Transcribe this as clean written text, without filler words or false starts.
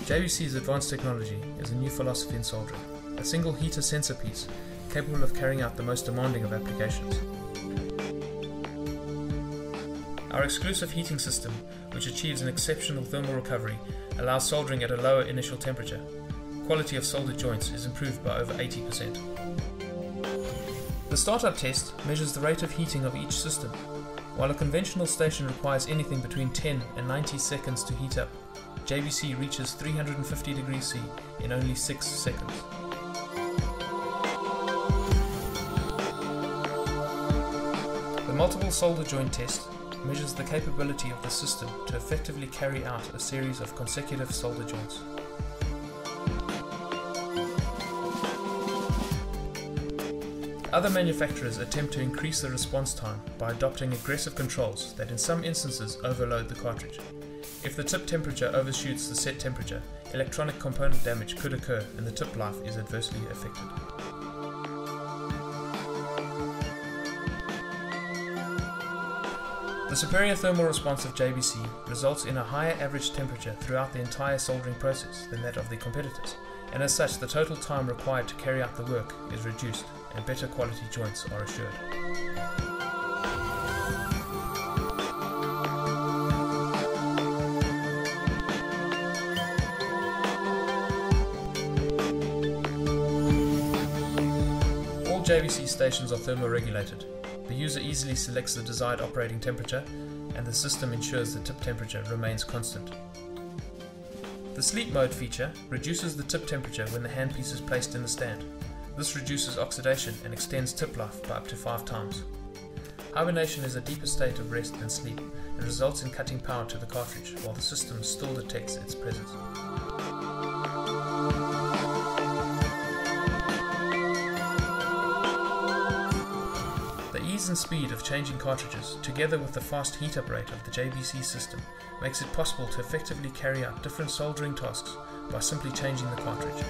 JBC's advanced technology is a new philosophy in soldering, a single heater sensor piece capable of carrying out the most demanding of applications. Our exclusive heating system, which achieves an exceptional thermal recovery, allows soldering at a lower initial temperature. Quality of soldered joints is improved by over 80%. The startup test measures the rate of heating of each system. While a conventional station requires anything between 10 and 90 seconds to heat up, JBC reaches 350 degrees C in only 6 seconds. The multiple solder joint test measures the capability of the system to effectively carry out a series of consecutive solder joints. Other manufacturers attempt to increase the response time by adopting aggressive controls that in some instances overload the cartridge. If the tip temperature overshoots the set temperature, electronic component damage could occur and the tip life is adversely affected. The superior thermal response of JBC results in a higher average temperature throughout the entire soldering process than that of the competitors, and as such the total time required to carry out the work is reduced and better quality joints are assured. All JBC stations are thermoregulated. The user easily selects the desired operating temperature, and the system ensures the tip temperature remains constant. The sleep mode feature reduces the tip temperature when the handpiece is placed in the stand. This reduces oxidation and extends tip life by up to 5 times. Hibernation is a deeper state of rest than sleep and results in cutting power to the cartridge while the system still detects its presence. The ease and speed of changing cartridges, together with the fast heat-up rate of the JBC system, makes it possible to effectively carry out different soldering tasks by simply changing the cartridge.